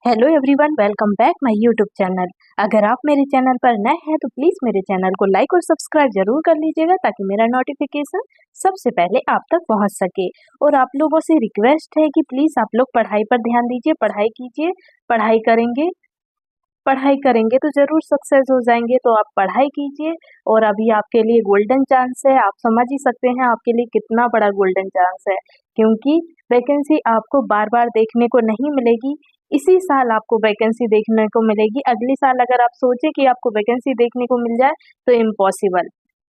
Hello everyone, welcome back my YouTube channel. अगर आप मेरे चैनल पर नए हैं तो प्लीज़ मेरे चैनल को लाइक और सब्सक्राइब जरूर कर लीजिएगा ताकि मेरा नोटिफिकेशन सबसे पहले आप तक पहुंच सके। और आप लोगों से रिक्वेस्ट है कि प्लीज़ आप लोग पढ़ाई पर ध्यान दीजिए, पढ़ाई कीजिए। पढ़ाई करेंगे तो ज़रूर सक्सेस हो जाएंगे, तो आप पढ़ाई कीजिए। और अभी आपके लिए गोल्डन चांस है, आप समझ ही सकते हैं आपके लिए कितना बड़ा गोल्डन चांस है, क्योंकि वैकेंसी आपको बार बार देखने को नहीं मिलेगी। इसी साल आपको वैकेंसी देखने को मिलेगी। अगले साल अगर आप सोचे कि आपको वैकेंसी देखने को मिल जाए तो इम्पॉसिबल,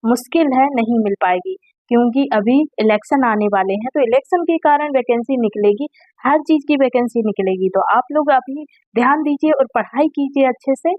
मुश्किल है, नहीं मिल पाएगी। क्योंकि अभी इलेक्शन आने वाले हैं, तो इलेक्शन के कारण वैकेंसी निकलेगी, हर चीज़ की वैकेंसी निकलेगी। तो आप लोग अभी ध्यान दीजिए और पढ़ाई कीजिए अच्छे से।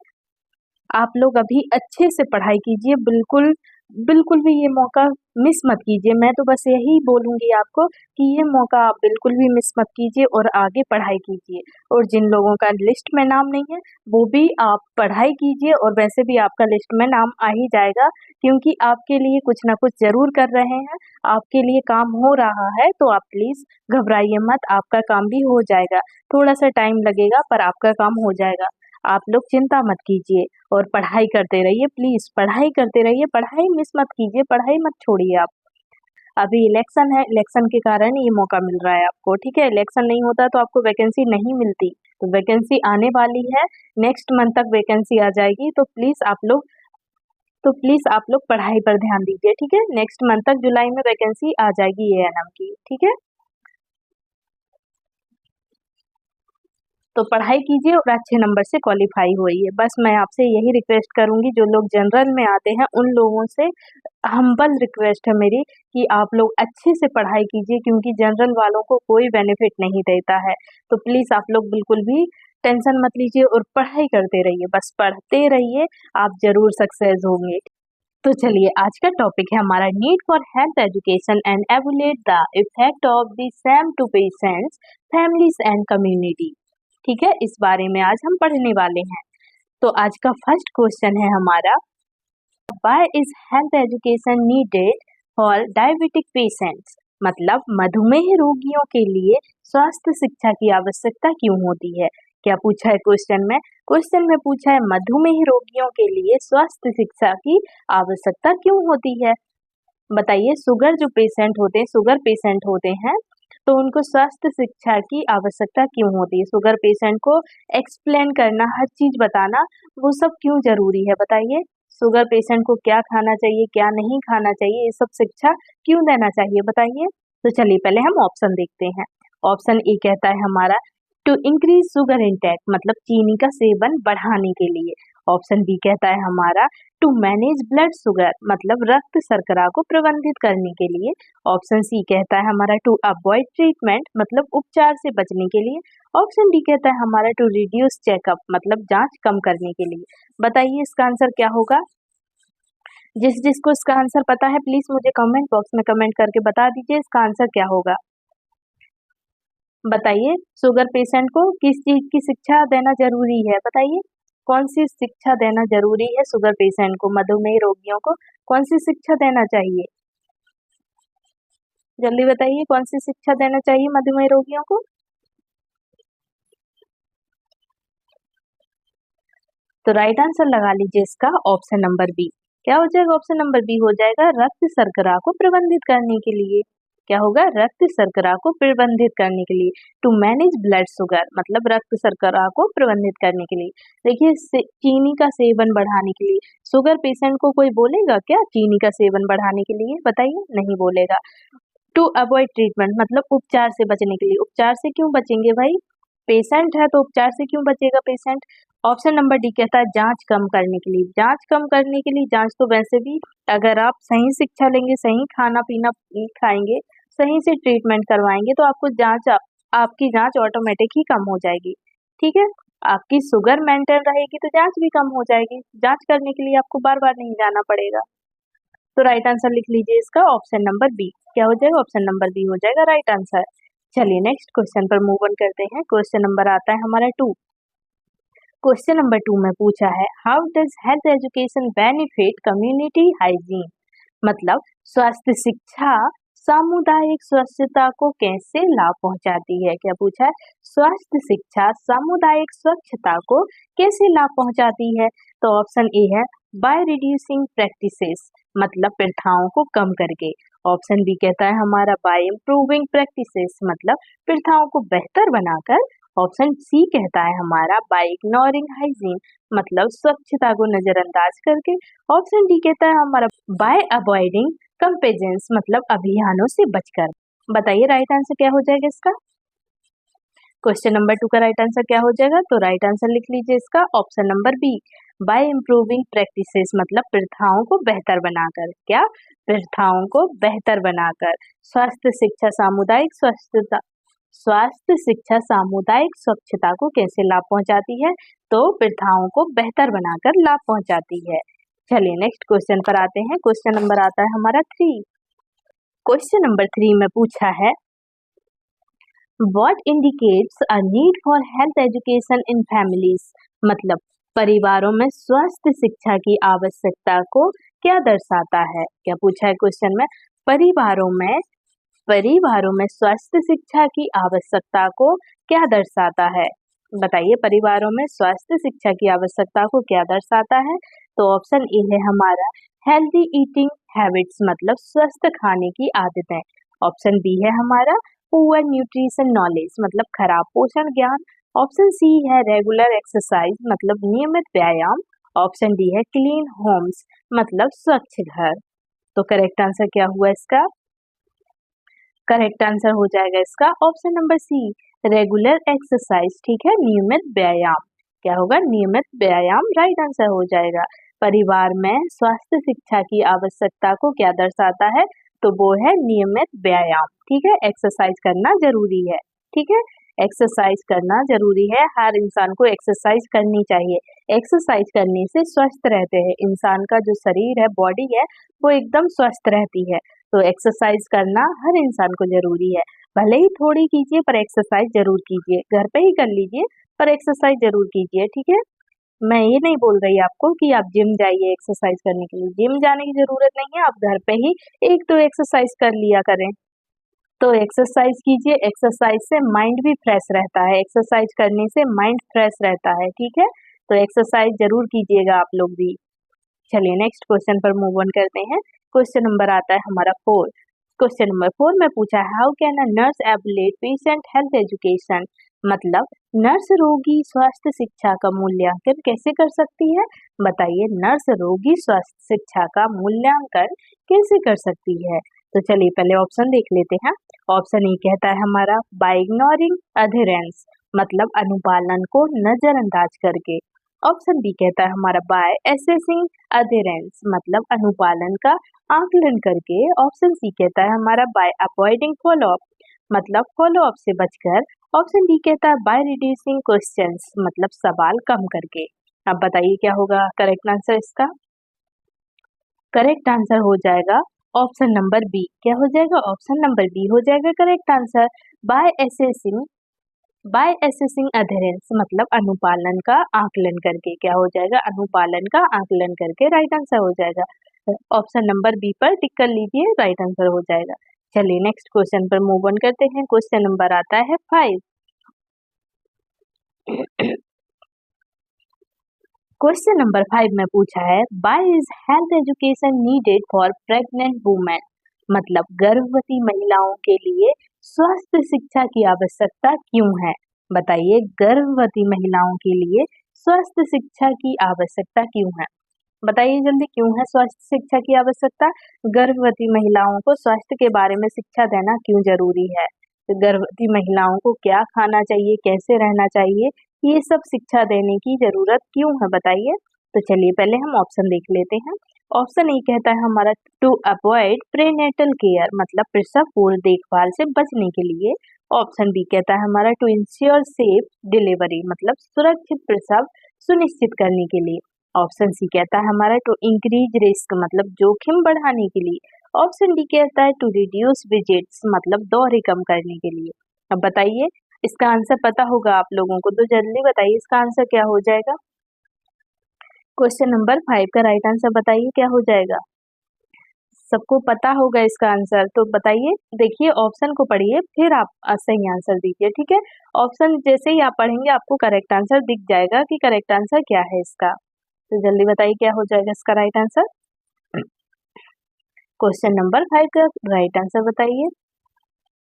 आप लोग अभी अच्छे से पढ़ाई कीजिए, बिल्कुल बिल्कुल भी ये मौका मिस मत कीजिए। मैं तो बस यही बोलूँगी आपको कि ये मौका आप बिल्कुल भी मिस मत कीजिए और आगे पढ़ाई कीजिए। और जिन लोगों का लिस्ट में नाम नहीं है, वो भी आप पढ़ाई कीजिए, और वैसे भी आपका लिस्ट में नाम आ ही जाएगा, क्योंकि आपके लिए कुछ ना कुछ ज़रूर कर रहे हैं, आपके लिए काम हो रहा है। तो आप प्लीज़ घबराइए मत, आपका काम भी हो जाएगा। थोड़ा-सा टाइम लगेगा पर आपका काम हो जाएगा। आप लोग चिंता मत कीजिए और पढ़ाई करते रहिए, प्लीज़ पढ़ाई करते रहिए, पढ़ाई मिस मत कीजिए, पढ़ाई मत छोड़िए आप। अभी इलेक्शन है, इलेक्शन के कारण ये मौका मिल रहा है आपको, ठीक है? इलेक्शन नहीं होता तो आपको वैकेंसी नहीं मिलती, तो वैकेंसी आने वाली है, नेक्स्ट मंथ तक वैकेंसी आ जाएगी। तो प्लीज़ आप लोग पढ़ाई पर ध्यान दीजिए, ठीक है? नेक्स्ट मंथ तक जुलाई में वैकेंसी आ जाएगी एएनएम की, ठीक है? तो पढ़ाई कीजिए और अच्छे नंबर से क्वालिफाई होइए। बस मैं आपसे यही रिक्वेस्ट करूँगी, जो लोग जनरल में आते हैं उन लोगों से हम्बल रिक्वेस्ट है मेरी कि आप लोग अच्छे से पढ़ाई कीजिए, क्योंकि जनरल वालों को कोई बेनिफिट नहीं देता है। तो प्लीज़ आप लोग बिल्कुल भी टेंशन मत लीजिए और पढ़ाई करते रहिए, बस पढ़ते रहिए, आप ज़रूर सक्सेस होंगे। तो चलिए, आज का टॉपिक है हमारा need for health education and evaluate the effect of the same to patients, families and community. ठीक है, इस बारे में आज हम पढ़ने वाले हैं। तो आज का फर्स्ट क्वेश्चन है हमारा, why is health education needed for diabetic patients? मतलब मधुमेह रोगियों के लिए स्वास्थ्य शिक्षा की आवश्यकता क्यों होती है? क्या पूछा है क्वेश्चन में पूछा है मधुमेह रोगियों के लिए स्वास्थ्य शिक्षा की आवश्यकता क्यों होती है। बताइए, शुगर पेशेंट होते हैं, तो उनको स्वास्थ्य शिक्षा की आवश्यकता क्यों होती है? शुगर पेशेंट को एक्सप्लेन करना, हर चीज बताना, वो सब क्यों जरूरी है? बताइए, शुगर पेशेंट को क्या खाना चाहिए, क्या नहीं खाना चाहिए, ये सब शिक्षा क्यों देना चाहिए? बताइए। तो चलिए, पहले हम ऑप्शन देखते हैं। ऑप्शन ए कहता है हमारा टू इंक्रीज शुगर इंटेक, मतलब चीनी का सेवन बढ़ाने के लिए। ऑप्शन बी कहता है हमारा टू मैनेज ब्लड शुगर, मतलब रक्त शर्करा को प्रबंधित करने के लिए। ऑप्शन सी कहता है हमारा टू अवॉइड ट्रीटमेंट, मतलब उपचार से बचने के लिए। ऑप्शन डी कहता है हमारा टू रिड्यूस चेकअप, मतलब जांच कम करने के लिए। बताइए इसका आंसर क्या होगा? जिसको इसका आंसर पता है प्लीज मुझे कमेंट बॉक्स में कमेंट करके बता दीजिए इसका आंसर क्या होगा। बताइए, शुगर पेशेंट को किस चीज की शिक्षा देना जरूरी है? बताइए, कौन सी शिक्षा देना जरूरी है शुगर पेशेंट को, मधुमेह रोगियों को कौन सी शिक्षा देना चाहिए? जल्दी बताइए, कौन सी शिक्षा देना चाहिए मधुमेह रोगियों को? तो राइट आंसर लगा लीजिए इसका ऑप्शन नंबर बी। क्या हो जाएगा? ऑप्शन नंबर बी हो जाएगा, रक्त शर्करा को प्रबंधित करने के लिए। क्या होगा? रक्त शर्करा को प्रबंधित करने के लिए। टू मैनेज ब्लड शुगर, मतलब रक्त शर्करा को प्रबंधित करने के लिए। देखिए, चीनी का सेवन बढ़ाने के लिए शुगर पेशेंट को कोई बोलेगा क्या चीनी का सेवन बढ़ाने के लिए? बताइए, नहीं बोलेगा। टू अवॉइड ट्रीटमेंट, मतलब उपचार से बचने के लिए। उपचार से क्यों बचेंगे भाई? पेशेंट है तो उपचार से क्यों बचेगा पेशेंट? ऑप्शन नंबर डी कहता है जांच कम करने के लिए। जांच कम करने के लिए, जांच तो वैसे भी अगर आप सही शिक्षा लेंगे, सही खाना पीना खाएंगे, सही से ट्रीटमेंट करवाएंगे, तो आपकी जांच ऑटोमेटिक ही कम हो जाएगी। ठीक है, आपकी शुगर मेंटेन रहेगी तो जांच भी कम हो जाएगी। जांच करने के लिए आपको बार बार नहीं जाना पड़ेगा। तो राइट आंसर लिख लीजिए इसका ऑप्शन नंबर बी। क्या हो जाएगा? ऑप्शन नंबर बी हो जाएगा राइट आंसर। चलिए, नेक्स्ट क्वेश्चन पर मूव ऑन करते हैं। क्वेश्चन नंबर आता है हमारा 2। क्वेश्चन नंबर 2 में पूछा है, how does health education benefit community hygiene? मतलब स्वास्थ्य शिक्षा सामुदायिक स्वच्छता को कैसे लाभ पहुंचाती है? क्या पूछा है? स्वास्थ्य शिक्षा सामुदायिक स्वच्छता को कैसे लाभ पहुंचाती है? तो ऑप्शन ए है बाय रिड्यूसिंग प्रैक्टिसेस, मतलब प्रथाओं को कम करके। ऑप्शन बी कहता है हमारा बाय इम्प्रूविंग प्रैक्टिसेस, मतलब प्रथाओं को बेहतर बनाकर। ऑप्शन सी कहता है हमारा बाय इग्नोरिंग हाइजीन, मतलब स्वच्छता को नजरअंदाज करके। ऑप्शन डी कहता है हमारा बाय अवॉइडिंग कंपेजेंस, मतलब अभियानों से बचकर। बताइए राइट आंसर क्या हो जाएगा इसका? क्वेश्चन नंबर 2 का राइट आंसर क्या हो जाएगा? तो राइट आंसर लिख लीजिए इसका option number B, by improving practices, मतलब प्रथाओं को बेहतर बनाकर। क्या? प्रथाओं को बेहतर बनाकर। स्वास्थ्य शिक्षा सामुदायिक स्वच्छता, स्वास्थ्य शिक्षा सामुदायिक स्वच्छता को कैसे लाभ पहुंचाती है? तो प्रथाओं को बेहतर बनाकर लाभ पहुंचाती है। चलिए नेक्स्ट क्वेश्चन पर आते हैं। क्वेश्चन नंबर आता है हमारा 3। क्वेश्चन नंबर 3 में पूछा है What indicates a need for health education in families, मतलब परिवारों में स्वास्थ्य शिक्षा की आवश्यकता को क्या दर्शाता है? क्या पूछा है क्वेश्चन में? परिवारों में स्वास्थ्य शिक्षा की आवश्यकता को क्या दर्शाता है? बताइए परिवारों में स्वास्थ्य शिक्षा की आवश्यकता को क्या दर्शाता है? तो ऑप्शन ए है हमारा हेल्दी ईटिंग हैबिट्स, मतलब स्वस्थ खाने की आदतें। ऑप्शन बी है हमारा पुअर न्यूट्रिशन नॉलेज, मतलब खराब पोषण ज्ञान। ऑप्शन सी है रेगुलर एक्सरसाइज, मतलब नियमित व्यायाम। ऑप्शन डी है क्लीन होम्स, मतलब स्वच्छ घर। तो करेक्ट आंसर क्या हुआ इसका? करेक्ट आंसर हो जाएगा इसका option number C, regular exercise. ठीक है, नियमित व्यायाम। क्या होगा? नियमित व्यायाम राइट आंसर हो जाएगा। परिवार में स्वास्थ्य शिक्षा की आवश्यकता को क्या दर्शाता है? तो वो है नियमित व्यायाम। ठीक है, एक्सरसाइज करना जरूरी है। ठीक है, एक्सरसाइज करना जरूरी है। हर इंसान को एक्सरसाइज करनी चाहिए। एक्सरसाइज करने से स्वस्थ रहते हैं। इंसान का जो शरीर है, बॉडी है, वो एकदम स्वस्थ रहती है। तो एक्सरसाइज करना हर इंसान को जरूरी है। भले ही थोड़ी कीजिए पर एक्सरसाइज जरूर कीजिए। घर पे ही कर लीजिए पर एक्सरसाइज जरूर कीजिए। ठीक है, मैं ये नहीं बोल रही आपको कि आप जिम जाइए एक्सरसाइज करने के लिए। जिम जाने की जरूरत नहीं है, आप घर पे ही 1-2 एक्सरसाइज कर लिया करें। तो एक्सरसाइज कीजिए। एक्सरसाइज से माइंड भी फ्रेश रहता है। एक्सरसाइज करने से माइंड फ्रेश रहता है। ठीक है, तो एक्सरसाइज जरूर कीजिएगा आप लोग भी। चलिए नेक्स्ट क्वेश्चन पर मूव ऑन करते हैं। क्वेश्चन नंबर आता है हमारा 4। क्वेश्चन नंबर 4 में पूछा है how can a nurse evaluate patient health education, मतलब नर्स रोगी स्वास्थ्य शिक्षा का मूल्यांकन कैसे कर सकती है? बताइए नर्स रोगी स्वास्थ्य शिक्षा का मूल्यांकन कैसे कर सकती है? तो चलिए पहले ऑप्शन देख लेते हैं। ऑप्शन ए कहता है हमारा बाय इग्नोरिंग अधेरेंस, मतलब अनुपालन को नजरअंदाज करके। ऑप्शन बी कहता है हमारा बाय असेसिंग अधेरेंस, मतलब अनुपालन का आकलन करके। ऑप्शन सी कहता है हमारा बाय अवॉइडिंग फॉलोअप, मतलब फॉलोअप से बचकर। ऑप्शन डी कहता है बाय रिड्यूसिंग क्वेश्चंस, मतलब सवाल कम करके। अब बताइए क्या होगा करेक्ट आंसर इसका? करेक्ट आंसर हो जाएगा ऑप्शन नंबर बी। क्या हो जाएगा? ऑप्शन नंबर बी हो जाएगा correct answer. By assessing adherence, मतलब अनुपालन का आकलन करके। क्या हो जाएगा? अनुपालन का आकलन करके राइट आंसर हो जाएगा। ऑप्शन नंबर बी पर टिक कर लीजिए, राइट आंसर हो जाएगा। चलिए नेक्स्ट क्वेश्चन पर मूव ऑन करते हैं। क्वेश्चन नंबर आता है 5। क्वेश्चन नंबर 5 में पूछा है why is health education needed for pregnant women, मतलब गर्भवती महिलाओं के लिए स्वास्थ्य शिक्षा की आवश्यकता क्यों है? बताइए गर्भवती महिलाओं के लिए स्वास्थ्य शिक्षा की आवश्यकता क्यों है? बताइए जल्दी क्यों है स्वास्थ्य शिक्षा की आवश्यकता? गर्भवती महिलाओं को स्वास्थ्य के बारे में शिक्षा देना क्यों जरूरी है? तो गर्भवती महिलाओं को क्या खाना चाहिए, कैसे रहना चाहिए, ये सब शिक्षा देने की जरूरत क्यों है? बताइए। तो चलिए पहले हम ऑप्शन देख लेते हैं। ऑप्शन ए कहता है हमारा टू अवॉइड प्रीनेटल केयर, मतलब प्रसव पूर्व देखभाल से बचने के लिए। ऑप्शन बी कहता है हमारा टू इंश्योर सेफ डिलीवरी, मतलब सुरक्षित प्रसव सुनिश्चित करने के लिए। ऑप्शन सी कहता है हमारा टू इंक्रीज रिस्क, मतलब जोखिम बढ़ाने के लिए। ऑप्शन डी कहता है टू रिड्यूस विजिट्स, मतलब दौरे कम करने के लिए। अब बताइए इसका आंसर पता होगा आप लोगों को, तो जल्दी बताइए इसका आंसर क्या हो जाएगा? क्वेश्चन नंबर 5 का राइट आंसर बताइए क्या हो जाएगा? सबको पता होगा इसका आंसर, तो बताइए। देखिए ऑप्शन को पढ़िए फिर आप सही आंसर दीजिए, ठीक है। ऑप्शन जैसे ही आप पढ़ेंगे आपको करेक्ट आंसर दिख जाएगा कि करेक्ट आंसर क्या है इसका। तो जल्दी बताइए क्या हो जाएगा इसका राइट आंसर। क्वेश्चन नंबर 5 का राइट आंसर बताइए।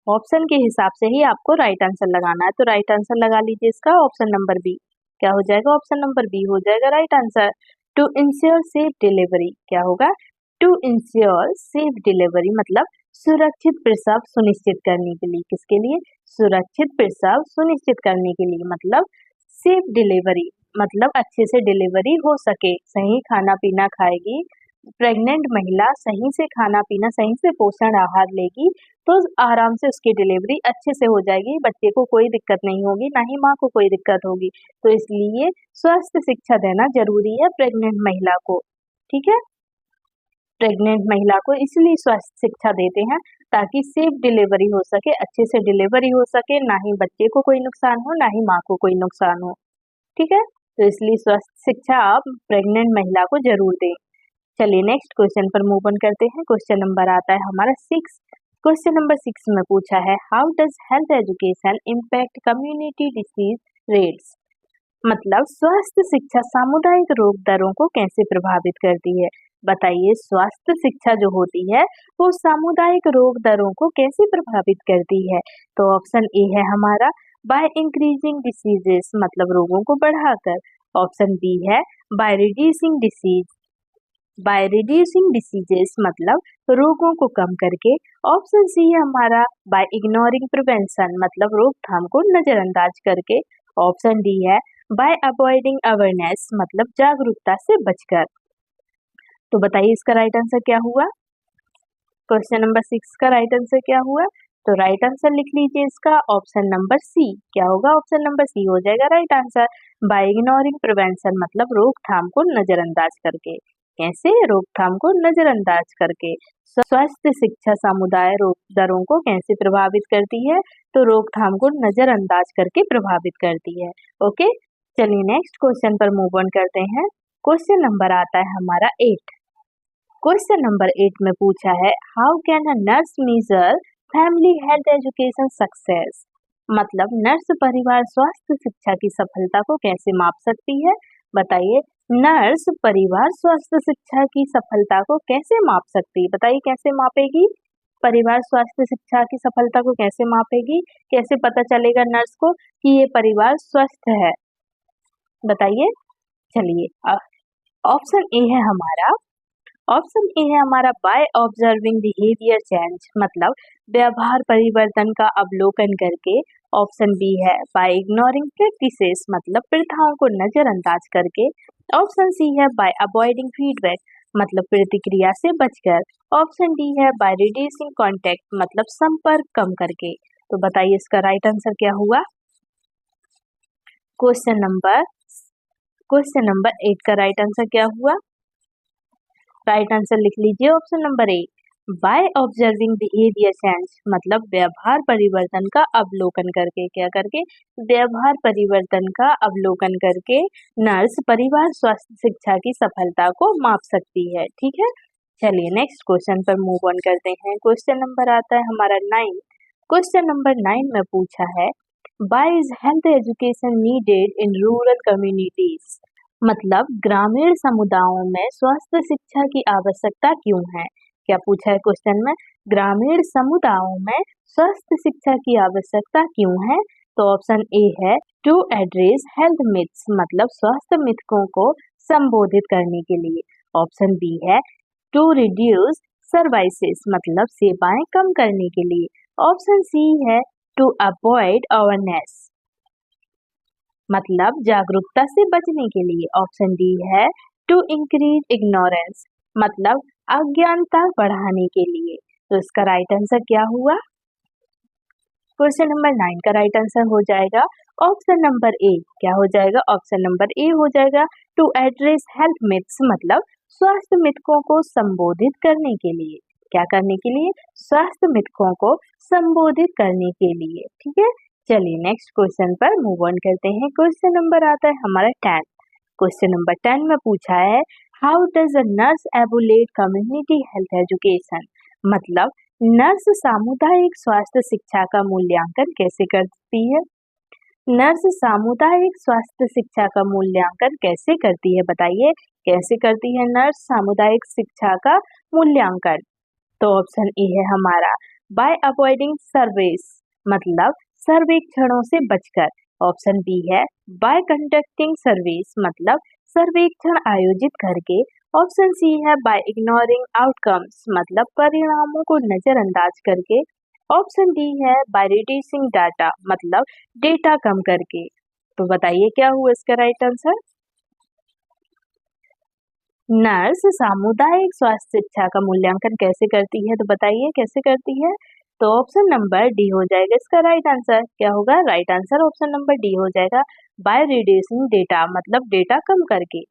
ऑप्शन के हिसाब से ही आपको राइट आंसर लगाना है, तो राइट आंसर लगा लीजिए इसका ऑप्शन नंबर बी। क्या हो जाएगा? ऑप्शन नंबर बी हो जाएगा right answer. To ensure safe delivery, क्या होगा? टू इंश्योर सेफ डिलीवरी मतलब सुरक्षित प्रसव सुनिश्चित करने के लिए। किसके लिए? सुरक्षित प्रसव सुनिश्चित करने के लिए। मतलब सेफ डिलीवरी मतलब अच्छे से डिलीवरी हो सके, सही खाना पीना खाएगी प्रेग्नेंट महिला, सही से खाना पीना, सही से पोषण आहार लेगी तो आराम से उसकी डिलीवरी अच्छे से हो जाएगी, बच्चे को कोई दिक्कत नहीं होगी, ना ही माँ को कोई दिक्कत होगी। तो इसलिए स्वास्थ्य शिक्षा देना जरूरी है प्रेग्नेंट महिला को, ठीक है। प्रेग्नेंट महिला को इसलिए स्वास्थ्य शिक्षा देते हैं ताकि सेफ डिलीवरी हो सके, अच्छे से डिलीवरी हो सके, ना ही बच्चे को कोई नुकसान हो, ना ही माँ को कोई नुकसान हो, ठीक है। तो इसलिए स्वास्थ्य शिक्षा आप प्रेग्नेंट महिला को जरूर दें। चलिए नेक्स्ट क्वेश्चन पर मूव ऑन करते हैं। क्वेश्चन नंबर आता है हमारा 6। क्वेश्चन नंबर 6 में पूछा है how does health education impact community disease rates. मतलब स्वास्थ्य शिक्षा सामुदायिक रोग दरों को कैसे प्रभावित करती है। बताइए स्वास्थ्य शिक्षा जो होती है वो सामुदायिक रोग दरों को कैसे प्रभावित करती है। तो ऑप्शन ए है हमारा बाय इंक्रीजिंग डिसीजेस मतलब रोगों को बढ़ाकर। ऑप्शन बी है by reducing disease, by reducing diseases मतलब रोगों को कम करके। ऑप्शन सी है हमारा बाय इग्नोरिंग प्रिवेंशन मतलब रोकथाम को नजरअंदाज करके। ऑप्शन डी है बाय अवॉइडिंग अवेयरनेस मतलब जागरूकता से बचकर। तो बताइए इसका राइट आंसर क्या हुआ। क्वेश्चन नंबर 6 का राइट आंसर क्या हुआ। तो राइट आंसर लिख लीजिए इसका ऑप्शन नंबर सी। क्या होगा? ऑप्शन नंबर सी हो जाएगा right answer. By ignoring prevention मतलब रोकथाम को नजरअंदाज करके। कैसे? रोकथाम को नजरअंदाज करके। स्वास्थ्य शिक्षा समुदाय रोग दरों को कैसे प्रभावित करती है। तो रोकथाम को नजरअंदाज करके प्रभावित करती है। ओके, चलिए नेक्स्ट क्वेश्चन पर मूव ऑन करते हैं। क्वेश्चन नंबर आता है हमारा 8। क्वेश्चन नंबर 8 में पूछा है how can a nurse measure family health education success. मतलब नर्स परिवार स्वास्थ्य शिक्षा की सफलता को कैसे माप सकती है। बताइए नर्स परिवार स्वास्थ्य शिक्षा की सफलता को कैसे माप सकती है। बताइए कैसे मापेगी। परिवार स्वास्थ्य शिक्षा की सफलता को कैसे मापेगी, कैसे पता चलेगा नर्स को कि ये परिवार स्वस्थ है। बताइए। चलिए ऑप्शन ए है हमारा, ऑप्शन ए है हमारा बाय ऑब्जर्विंग बिहेवियर चेंज मतलब व्यवहार परिवर्तन का अवलोकन करके। ऑप्शन बी है बाय इग्नोरिंग प्रैक्टिसेस मतलब प्रथाओं को नजरअंदाज करके। ऑप्शन सी है बाय अवॉइडिंग फीडबैक मतलब प्रतिक्रिया से बचकर। ऑप्शन डी है बाय रिड्यूसिंग कांटेक्ट मतलब संपर्क कम करके। तो बताइए इसका राइट आंसर क्या हुआ। क्वेश्चन नंबर 8 का राइट आंसर क्या हुआ। राइट आंसर लिख लीजिए option number A by observing behaviour change मतलब व्यवहार परिवर्तन का अवलोकन करके। क्या करके? व्यवहार परिवर्तन का अवलोकन करके नर्स परिवार स्वास्थ्य शिक्षा की सफलता को माप सकती है, ठीक है। चलिए नेक्स्ट क्वेश्चन पर मूव ऑन करते हैं। क्वेश्चन नंबर आता है हमारा 9। क्वेश्चन नंबर 9 में पूछा है why is health education needed in rural communities. मतलब ग्रामीण समुदायों में स्वास्थ्य शिक्षा की आवश्यकता क्यों है। क्या पूछा है क्वेश्चन में? ग्रामीण समुदायों में स्वास्थ्य शिक्षा की आवश्यकता क्यों है। तो ऑप्शन ए है टू एड्रेस हेल्थ मिथ्स मतलब स्वास्थ्य मिथकों को संबोधित करने के लिए। ऑप्शन बी है टू रिड्यूस सर्विसेज मतलब सेवाएं कम करने के लिए। ऑप्शन सी है टू अवॉइड अवेयरनेस मतलब जागरूकता से बचने के लिए। ऑप्शन डी है टू इंक्रीज इग्नोरेंस मतलब अज्ञानता बढ़ाने के लिए। तो इसका राइट आंसर क्या हुआ। क्वेश्चन नंबर 9 का राइट आंसर हो जाएगा ऑप्शन नंबर ए। क्या हो जाएगा? ऑप्शन नंबर ए हो जाएगा टू एड्रेस हेल्थ मिथ्स मतलब स्वास्थ्य मिथकों को संबोधित करने के लिए। क्या करने के लिए? स्वास्थ्य मिथकों को संबोधित करने के लिए, ठीक है। चलिए नेक्स्ट क्वेश्चन पर मूव ऑन करते हैं। क्वेश्चन नंबर आता है हमारा 10। क्वेश्चन नंबर 10 में पूछा है how does a nurse evaluate community health education, मतलब नर्स सामुदायिक स्वास्थ्य शिक्षा का मूल्यांकन कैसे करती है। नर्स सामुदायिक स्वास्थ्य शिक्षा का मूल्यांकन कैसे करती है, बताइए कैसे करती है नर्स सामुदायिक शिक्षा का मूल्यांकन। तो ऑप्शन ए है हमारा बाय अवॉइडिंग सर्वेस, मतलब सर्वेक्षणों से बचकर। ऑप्शन बी है बाय कंडक्टिंग सर्वेस, मतलब सर्वेक्षण आयोजित करके। ऑप्शन सी है बाय इग्नोरिंग आउटकम्स, मतलब परिणामों को नजरअंदाज करके। ऑप्शन डी है बाय रिड्यूसिंग डाटा, मतलब डेटा कम करके। तो बताइए क्या हुआ इसका राइट आंसर। नर्स सामुदायिक स्वास्थ्य शिक्षा का मूल्यांकन कैसे करती है, तो बताइए कैसे करती है। तो ऑप्शन नंबर डी हो जाएगा इसका राइट आंसर। क्या होगा right answer, option number D हो जाएगा बाय रिड्यूसिंग डेटा, मतलब डेटा कम करके।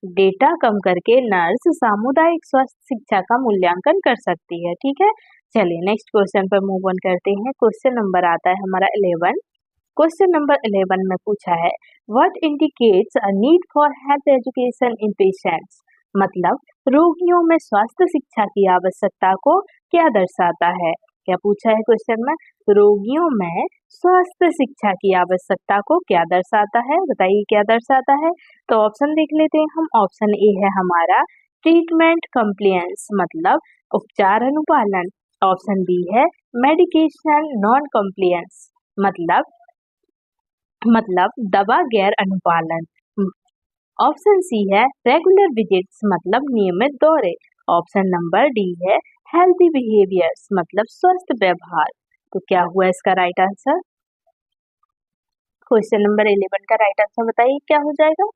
डेटा कम करके नर्स सामुदायिक स्वास्थ्य शिक्षा का मूल्यांकन कर सकती है, ठीक है। चलिए नेक्स्ट क्वेश्चन पर मूव ऑन करते हैं। क्वेश्चन नंबर आता है हमारा 11। क्वेश्चन नंबर 11 में पूछा है what indicates a need for health education in patients, मतलब रोगियों में स्वास्थ्य शिक्षा की आवश्यकता को क्या दर्शाता है। क्या पूछा है क्वेश्चन में, रोगियों में स्वास्थ्य शिक्षा की आवश्यकता को क्या दर्शाता है, बताइए क्या दर्शाता है। तो ऑप्शन देख लेते हैं हम। ऑप्शन ए है हमारा ट्रीटमेंट कंप्लायंस, मतलब उपचार अनुपालन। ऑप्शन बी है मेडिकेशन नॉन कंप्लायंस, मतलब दवा गैर अनुपालन। ऑप्शन सी है रेगुलर विजिट्स, मतलब नियमित दौरे। ऑप्शन नंबर डी है हेल्थी बिहेवियर्स, मतलब स्वस्थ व्यवहार। तो क्या हुआ इसका राइट आंसर। क्वेश्चन नंबर 11 का राइट आंसर बताइए क्या हो जाएगा।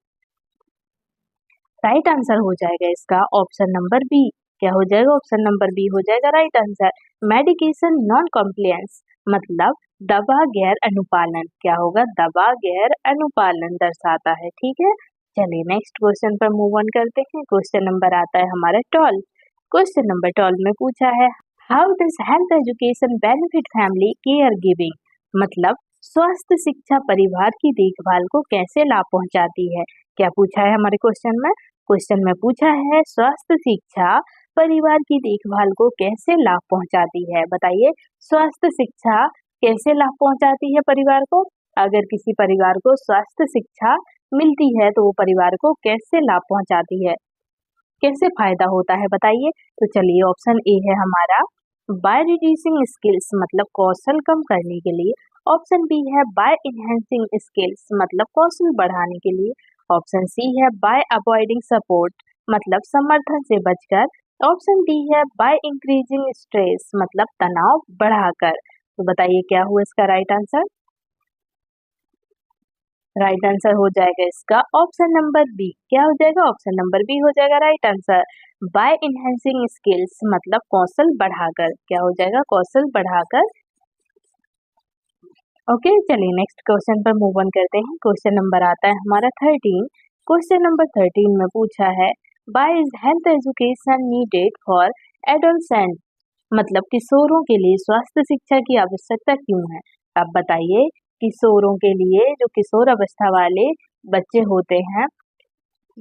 राइट आंसर हो जाएगा इसका ऑप्शन नंबर बी। क्या हो जाएगा, ऑप्शन नंबर बी हो जाएगा right answer. Medication non compliance, मतलब दवा गैर अनुपालन। क्या होगा, दवा गैर अनुपालन दर्शाता है, ठीक है। चलिए नेक्स्ट क्वेश्चन पर मूव ऑन करते हैं। क्वेश्चन नंबर आता है हमारा 12। क्वेश्चन नंबर 12 में पूछा है how does health education benefit family care giving, मतलब स्वास्थ्य शिक्षा परिवार की देखभाल को कैसे लाभ पहुंचाती है। क्या पूछा है हमारे क्वेश्चन में, क्वेश्चन में पूछा है स्वास्थ्य शिक्षा परिवार की देखभाल को कैसे लाभ पहुंचाती है, बताइए स्वास्थ्य शिक्षा कैसे लाभ पहुंचाती है परिवार को। अगर किसी परिवार को स्वास्थ्य शिक्षा मिलती है तो वो परिवार को कैसे लाभ पहुंचाती है, कैसे फायदा होता है, बताइए। तो चलिए ऑप्शन ए है हमारा बाय रिड्यूसिंग स्किल्स, मतलब कौशल कम करने के लिए। ऑप्शन बी है बाय इनहेंसिंग स्किल्स, मतलब कौशल बढ़ाने के लिए। ऑप्शन सी है बाय अवॉइडिंग सपोर्ट, मतलब समर्थन से बचकर। ऑप्शन डी है बाय इंक्रीजिंग स्ट्रेस, मतलब तनाव बढ़ाकर। तो बताइए क्या हुआ इसका राइट आंसर। राइट आंसर हो जाएगा इसका ऑप्शन नंबर बी। क्या हो जाएगा, ऑप्शन नंबर बी हो जाएगा right answer. By enhancing skills, मतलब कौशल बढ़ाकर। क्या हो जाएगा, कौशल बढ़ाकर। ओके चलिए नेक्स्ट क्वेश्चन पर मूव ऑन करते हैं। क्वेश्चन नंबर आता है हमारा 13। क्वेश्चन नंबर 13 में पूछा है why is health education needed for adolescent, मतलब किशोरों के लिए स्वास्थ्य शिक्षा की आवश्यकता क्यों है। अब बताइए किशोरों के लिए, जो किशोर अवस्था वाले बच्चे होते हैं,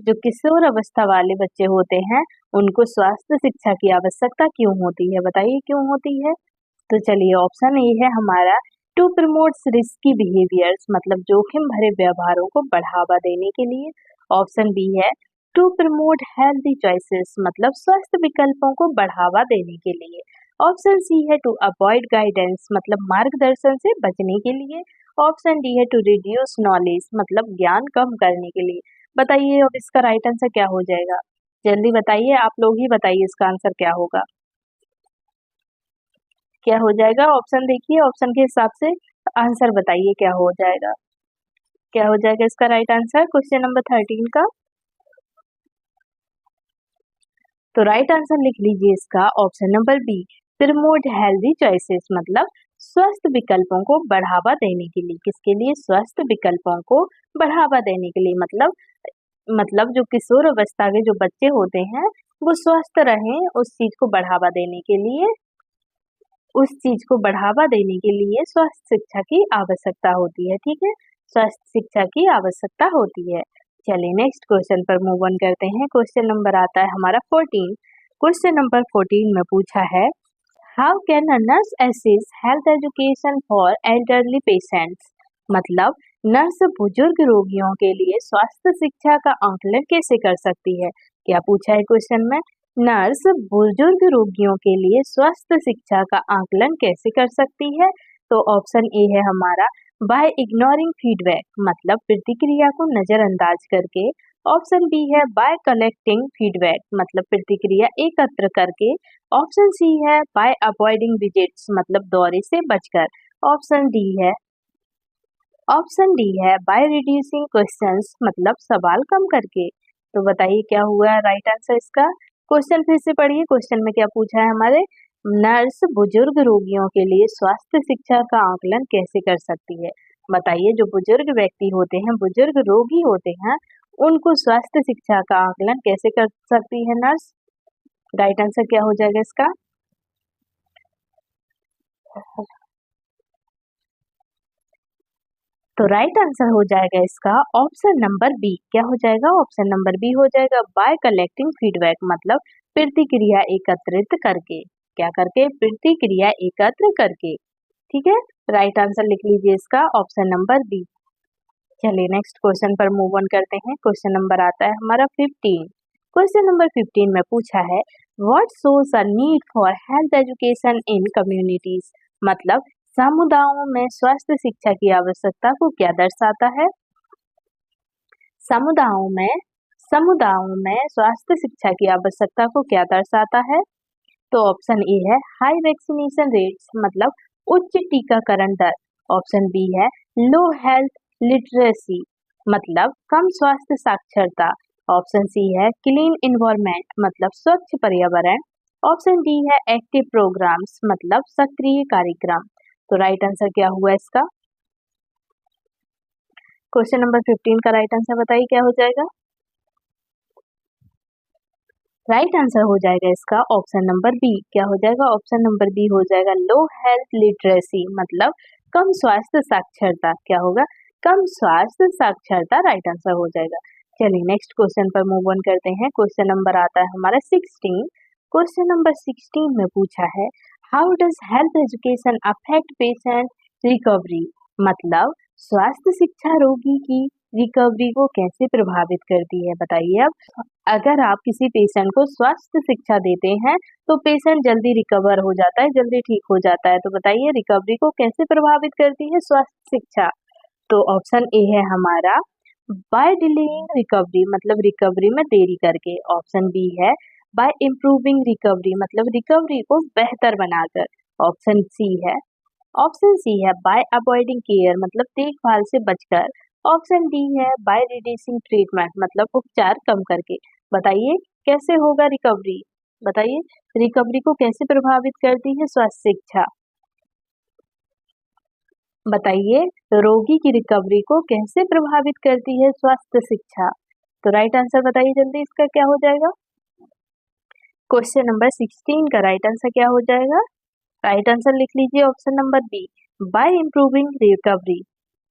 जो किशोर अवस्था वाले बच्चे होते हैं उनको स्वास्थ्य शिक्षा की आवश्यकता क्यों होती है, बताइए क्यों होती है। तो चलिए ऑप्शन ए है हमारा टू प्रमोट रिस्की बिहेवियर्स, मतलब जोखिम भरे व्यवहारों को बढ़ावा देने के लिए। ऑप्शन बी है टू प्रमोट हेल्दी चॉइसेस, मतलब स्वस्थ विकल्पों को बढ़ावा देने के लिए। ऑप्शन सी है टू अवॉइड गाइडेंस, मतलब मार्गदर्शन से बचने के लिए। ऑप्शन डी है टू रिड्यूस नॉलेज, मतलब ज्ञान कम करने के लिए। बताइए अब इसका राइट आंसर क्या हो जाएगा, जल्दी बताइए, आप लोग ही बताइए इसका आंसर क्या होगा। क्या हो जाएगा, ऑप्शन देखिए, ऑप्शन के हिसाब से आंसर बताइए क्या हो जाएगा। क्या हो जाएगा इसका राइट आंसर क्वेश्चन नंबर 13 का। तो राइट आंसर लिख लीजिए इसका option number B, promote healthy choices, मतलब स्वस्थ विकल्पों को बढ़ावा देने के लिए। किसके लिए, स्वस्थ विकल्पों को बढ़ावा देने के लिए, मतलब जो किशोर अवस्था के जो बच्चे होते हैं वो स्वस्थ रहें, उस चीज को बढ़ावा देने के लिए, उस चीज को बढ़ावा देने के लिए स्वास्थ्य शिक्षा की आवश्यकता होती है, ठीक है, स्वास्थ्य शिक्षा की आवश्यकता होती है। चलिए नेक्स्ट क्वेश्चन पर मूव ऑन करते हैं। क्वेश्चन नंबर आता है हमारा 14। क्वेश्चन नंबर 14 में पूछा है how can a nurse assist health education for elderly patients. मतलब नर्स बुजुर्ग रोगियों के लिए स्वास्थ्य शिक्षा का आकलन कैसे कर सकती है। क्या पूछा है क्वेश्चन में, नर्स बुजुर्ग रोगियों के लिए स्वास्थ्य शिक्षा का आकलन कैसे कर सकती है। तो ऑप्शन ए है हमारा बाय इग्नोरिंग फीडबैक, मतलब प्रतिक्रिया को नजरअंदाज करके। ऑप्शन बी है बाय कलेक्टिंग फीडबैक, मतलब प्रतिक्रिया एकत्र करके। ऑप्शन सी है बाय अवॉइडिंग विजिट्स, मतलब दौरे से बचकर। ऑप्शन डी है बाय रिड्यूसिंग क्वेश्चंस, मतलब सवाल कम करके। तो बताइए क्या हुआ है राइट आंसर इसका। क्वेश्चन फिर से पढ़िए। क्वेश्चन में क्या पूछा है हमारे, नर्स बुजुर्ग रोगियों के लिए स्वास्थ्य शिक्षा का आकलन कैसे कर सकती है। बताइए जो बुजुर्ग व्यक्ति होते हैं, बुजुर्ग रोगी होते हैं, उनको स्वास्थ्य शिक्षा का आकलन कैसे कर सकती है नर्स। राइट आंसर क्या हो जाएगा इसका। तो राइट आंसर हो जाएगा इसका ऑप्शन नंबर बी। क्या हो जाएगा, ऑप्शन नंबर बी हो जाएगा बाय कलेक्टिंग फीडबैक, मतलब प्रतिक्रिया एकत्रित करके। क्या करके, प्रतिक्रिया एकत्र करके। ठीक है, राइट आंसर लिख लीजिए इसका ऑप्शन नंबर बी। चलिए नेक्स्ट क्वेश्चन पर मूव ऑन करते हैं। क्वेश्चन नंबर आता है हमारा 15। क्वेश्चन नंबर 15 में पूछा है what shows a need for health education in communities. मतलब समुदायों में स्वास्थ्य शिक्षा की आवश्यकता को क्या दर्शाता है। समुदायों में स्वास्थ्य शिक्षा की आवश्यकता को क्या दर्शाता है। तो ऑप्शन ए है हाई वैक्सीनेशन रेट्स, मतलब उच्च टीकाकरण दर। ऑप्शन बी है लो हेल्थ लिटरेसी, मतलब कम स्वास्थ्य साक्षरता। ऑप्शन सी है क्लीन इन्वायरमेंट, मतलब स्वच्छ पर्यावरण। ऑप्शन डी है एक्टिव प्रोग्राम्स, मतलब सक्रिय कार्यक्रम। तो राइट आंसर क्या हुआ इसका। क्वेश्चन नंबर 15 का राइट आंसर बताइए क्या हो जाएगा। राइट आंसर हो जाएगा इसका ऑप्शन नंबर बी। क्या हो जाएगा, ऑप्शन नंबर बी हो जाएगा लो हेल्थ लिटरेसी, मतलब कम स्वास्थ्य साक्षरता। क्या होगा, कम स्वास्थ्य साक्षरता। राइट आंसर हो जाएगा। चलिए नेक्स्ट क्वेश्चन पर मूव ऑन करते हैं। क्वेश्चन नंबर आता है हमारा 16। क्वेश्चन नंबर 16 में पूछा है how does health education affect patient recovery. मतलब स्वास्थ्य शिक्षा रोगी की रिकवरी को कैसे प्रभावित करती है। बताइए अब अगर आप किसी पेशेंट को स्वास्थ्य शिक्षा देते हैं तो पेशेंट जल्दी रिकवर हो जाता है, जल्दी ठीक हो जाता है। तो बताइए रिकवरी को कैसे प्रभावित करती है स्वास्थ्य शिक्षा। तो ऑप्शन ए है हमारा बाय डिलेइंग रिकवरी, मतलब रिकवरी में देरी करके। ऑप्शन बी है बाय इम्प्रूविंग रिकवरी, मतलब रिकवरी को बेहतर बनाकर। ऑप्शन सी है बाय अवॉइडिंग केयर, मतलब देखभाल से बचकर। ऑप्शन डी है बाय रिड्यूसिंग ट्रीटमेंट, मतलब उपचार कम करके। बताइए कैसे होगा रिकवरी। बताइए रिकवरी को कैसे प्रभावित करती है स्वास्थ्य शिक्षा। बताइए रोगी की रिकवरी को कैसे प्रभावित करती है स्वास्थ्य शिक्षा। तो राइट आंसर बताइए जल्दी इसका क्या हो जाएगा। क्वेश्चन नंबर 16 का राइट आंसर क्या हो जाएगा। राइट आंसर लिख लीजिए option number B by improving recovery.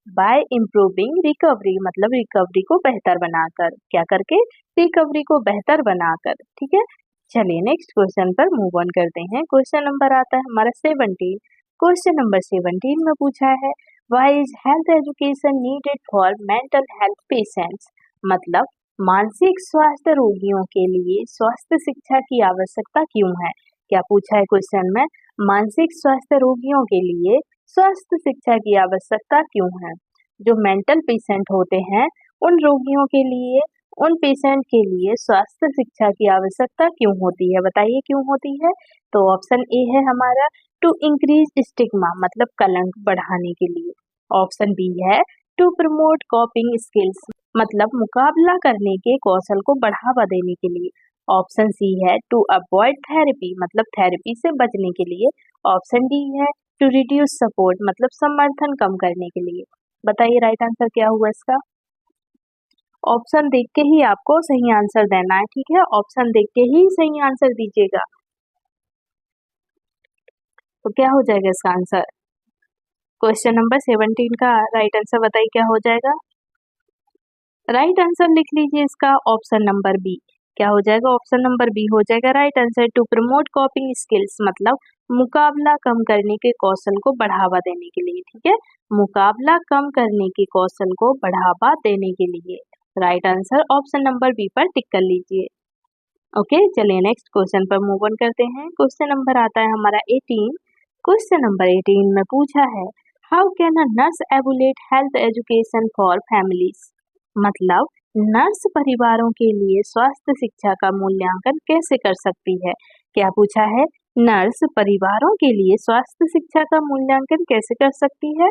By improving recovery, मतलब रिकवरी को बेहतर बनाकर। क्या करके, रिकवरी को बेहतर बनाकर। ठीक है, चलिए नेक्स्ट क्वेश्चन पर मूव ऑन करते हैं। क्वेश्चन नंबर आता है हमारा 17। क्वेश्चन नंबर 17 में पूछा है why is health education needed for mental health patients. मतलब मानसिक स्वास्थ्य रोगियों के लिए स्वास्थ्य शिक्षा की आवश्यकता क्यों है। क्या पूछा है क्वेश्चन में, मानसिक स्वास्थ्य रोगियों के लिए स्वास्थ्य शिक्षा की आवश्यकता क्यों है। जो मेंटल पेशेंट होते हैं उन रोगियों के लिए, उन पेशेंट के लिए स्वास्थ्य शिक्षा की आवश्यकता क्यों होती है। बताइए क्यों होती है। तो ऑप्शन ए है हमारा टू इंक्रीज स्टिग्मा, मतलब कलंक बढ़ाने के लिए। ऑप्शन बी है टू प्रमोट कॉपिंग स्किल्स, मतलब मुकाबला करने के कौशल को बढ़ावा देने के लिए। ऑप्शन सी है टू अवॉइड थेरेपी, मतलब थेरेपी से बचने के लिए। ऑप्शन डी है टू रिड्यूस सपोर्ट, मतलब समर्थन कम करने के लिए। बताइए राइट आंसर क्या हुआ इसका। ऑप्शन देख के ही आपको सही आंसर देना है, ठीक है, ऑप्शन देख के ही सही आंसर दीजिएगा। तो क्या हो जाएगा इसका आंसर। क्वेश्चन नंबर 17 का राइट आंसर बताइए क्या हो जाएगा। राइट आंसर लिख लीजिए इसका ऑप्शन नंबर बी। क्या हो जाएगा? ऑप्शन नंबर बी हो जाएगा right answer. To promote coping skills मतलब मुकाबला कम करने के कौशल को बढ़ावा देने के लिए। ठीक है, मुकाबला कम करने के कौशल को बढ़ावा देने के लिए। Right answer option number B पर टिक कर लीजिए। ओके, चलिए नेक्स्ट क्वेश्चन पर मूव ऑन करते हैं। क्वेश्चन नंबर आता है हमारा 18। क्वेश्चन नंबर 18 में पूछा है how can a nurse evaluate health education for families मतलब नर्स परिवारों के लिए स्वास्थ्य शिक्षा का मूल्यांकन कैसे कर सकती है। क्या पूछा है? नर्स परिवारों के लिए स्वास्थ्य शिक्षा का मूल्यांकन कैसे कर सकती है।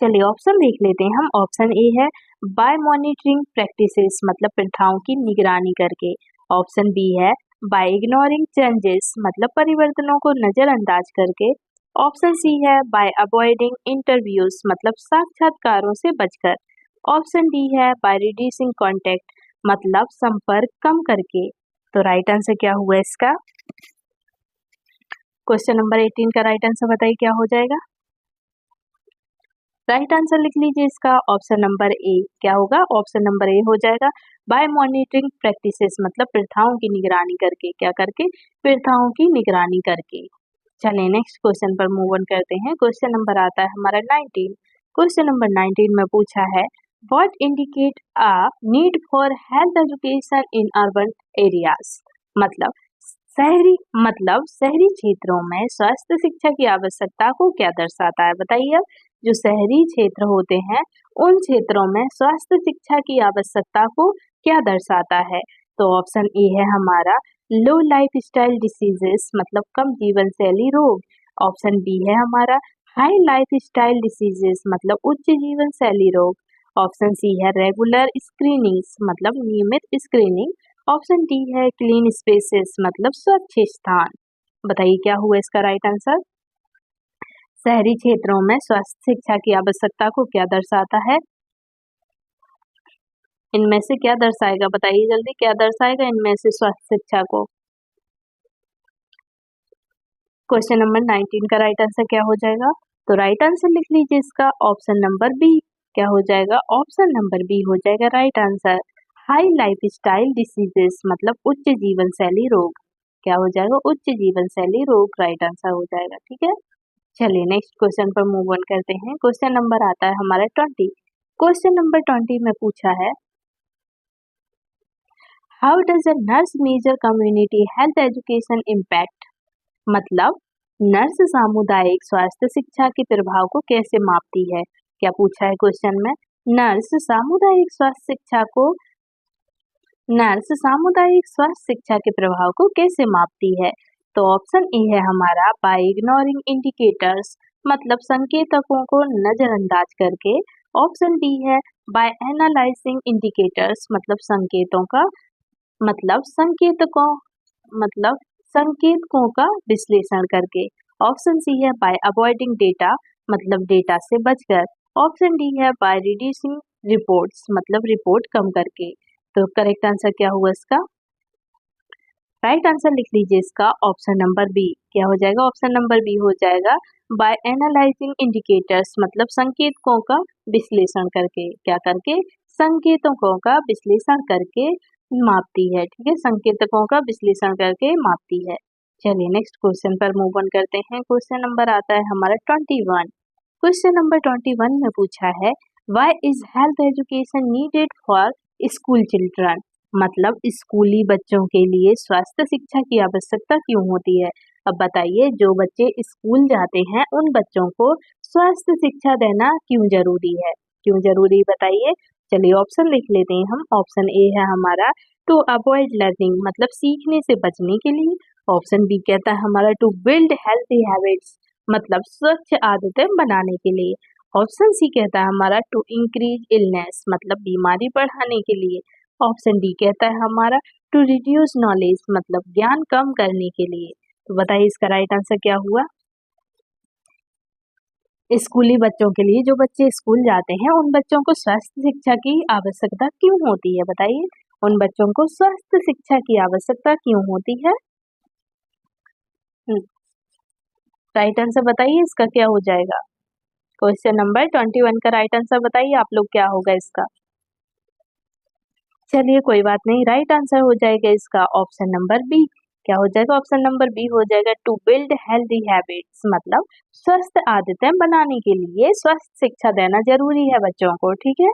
चलिए ऑप्शन देख लेते हैं हम। ऑप्शन ए है बाय मॉनिटरिंग प्रैक्टिसेस मतलब प्रथाओं की निगरानी करके। ऑप्शन बी है बाय इग्नोरिंग चेंजेस मतलब परिवर्तनों को नजरअंदाज करके। ऑप्शन सी है बाय अवॉइडिंग इंटरव्यूज मतलब साक्षात्कारों से बचकर। ऑप्शन डी है बाय रिड्यूसिंग कांटेक्ट मतलब संपर्क कम करके। तो राइट आंसर क्या हुआ इसका? क्वेश्चन नंबर 18 का राइट आंसर बताइए क्या हो जाएगा। राइट आंसर लिख लीजिए इसका ऑप्शन नंबर ए। क्या होगा? ऑप्शन नंबर ए हो जाएगा बाय मॉनिटरिंग प्रैक्टिसेस मतलब प्रथाओं की निगरानी करके। क्या करके? प्रथाओं की निगरानी करके। चलिए नेक्स्ट क्वेश्चन पर मूव ऑन करते हैं। क्वेश्चन नंबर आता है हमारा 19। क्वेश्चन नंबर 19 में पूछा है what indicate a need for health education in urban areas मतलब शहरी क्षेत्रों में स्वास्थ्य शिक्षा की आवश्यकता को क्या दर्शाता है। बताइए अब जो शहरी क्षेत्र होते हैं उन क्षेत्रों में स्वास्थ्य शिक्षा की आवश्यकता को क्या दर्शाता है। तो ऑप्शन ए है हमारा लो लाइफ स्टाइल डिसीजेस मतलब कम जीवन शैली रोग। ऑप्शन बी है हमारा हाई लाइफ स्टाइल डिसीजेस मतलब उच्च जीवन शैली रोग। ऑप्शन सी है रेगुलर स्क्रीनिंग्स मतलब नियमित स्क्रीनिंग। ऑप्शन डी है क्लीन स्पेसेस मतलब स्वच्छ स्थान। बताइए क्या हुआ इसका राइट आंसर। शहरी क्षेत्रों में स्वास्थ्य शिक्षा की आवश्यकता को क्या दर्शाता है। इनमें से क्या दर्शाएगा? बताइए जल्दी, क्या दर्शाएगा इनमें से स्वास्थ्य शिक्षा को। क्वेश्चन नंबर 19 का राइट आंसर क्या हो जाएगा? तो राइट आंसर लिख लीजिए इसका ऑप्शन नंबर बी। क्या हो जाएगा? ऑप्शन नंबर बी हो जाएगा right answer. High life style diseases मतलब उच्च जीवन शैली रोग। क्या हो जाएगा? उच्च जीवन शैली रोग राइट आंसर हो जाएगा। ठीक है, चलिए नेक्स्ट क्वेश्चन पर मूव ऑन करते हैं। क्वेश्चन नंबर आता है हमारा 20। क्वेश्चन नंबर 20 में पूछा है how does a nurse measure community health education impact मतलब नर्स सामुदायिक स्वास्थ्य शिक्षा के प्रभाव को कैसे मापती है। क्या पूछा है क्वेश्चन में? नर्स सामुदायिक स्वास्थ्य शिक्षा को नर्स सामुदायिक स्वास्थ्य शिक्षा के प्रभाव को कैसे मापती है। तो ऑप्शन ए है हमारा बाय इग्नोरिंग इंडिकेटर्स मतलब संकेतकों को नजरअंदाज करके। ऑप्शन बी है बाय एनालाइजिंग इंडिकेटर्स मतलब संकेतकों का विश्लेषण करके। ऑप्शन सी है बाय अवॉइडिंग डेटा मतलब डेटा से बचकर। ऑप्शन डी है बाय रिड्यूसिंग रिपोर्ट्स मतलब रिपोर्ट कम करके। तो करेक्ट आंसर क्या हुआ इसका? राइट आंसर लिख लीजिए इसका ऑप्शन नंबर बी। क्या हो जाएगा? ऑप्शन नंबर बी हो जाएगा बाय एनालाइजिंग इंडिकेटर्स मतलब संकेतकों का विश्लेषण करके। क्या करके? संकेतकों का विश्लेषण करके मापती है। ठीक है, संकेतकों का विश्लेषण करके मापती है। चलिए नेक्स्ट क्वेश्चन पर मूव ऑन करते हैं। क्वेश्चन नंबर आता है हमारा 21। क्वेश्चन नंबर 21 में पूछा है why is health education needed for school children मतलब स्कूली बच्चों के लिए स्वास्थ्य शिक्षा की आवश्यकता क्यों होती है। अब बताइए जो बच्चे स्कूल जाते हैं उन बच्चों को स्वास्थ्य शिक्षा देना क्यों जरूरी है। क्यों जरूरी बताइए। चलिए ऑप्शन लिख लेते हैं हम। ऑप्शन ए है हमारा टू अवॉइड लर्निंग मतलब सीखने से बचने के लिए। ऑप्शन बी कहता है हमारा टू बिल्ड हेल्थी हैबिट्स मतलब स्वच्छ आदतें बनाने के लिए। ऑप्शन सी कहता है हमारा टू इंक्रीज इलनेस मतलब बीमारी बढ़ाने के लिए। ऑप्शन डी कहता है हमारा टू रिड्यूस नॉलेज मतलब ज्ञान कम करने के लिए। तो बताइए इसका राइट आंसर क्या हुआ। स्कूली बच्चों के लिए, जो बच्चे स्कूल जाते हैं उन बच्चों को स्वास्थ्य शिक्षा की आवश्यकता क्यों होती है। बताइए उन बच्चों को स्वास्थ्य शिक्षा की आवश्यकता क्यों होती है। राइट आंसर बताइए इसका क्या हो जाएगा। क्वेश्चन नंबर 21 का राइट आंसर बताइए आप लोग क्या होगा इसका। चलिए कोई बात नहीं, राइट आंसर हो जाएगा इसका ऑप्शन नंबर बी। क्या हो जाएगा? ऑप्शन नंबर बी हो जाएगा, टू बिल्ड हेल्दी हैबिट्स, मतलब स्वस्थ आदतें बनाने के लिए स्वस्थ शिक्षा देना जरूरी है बच्चों को। ठीक है,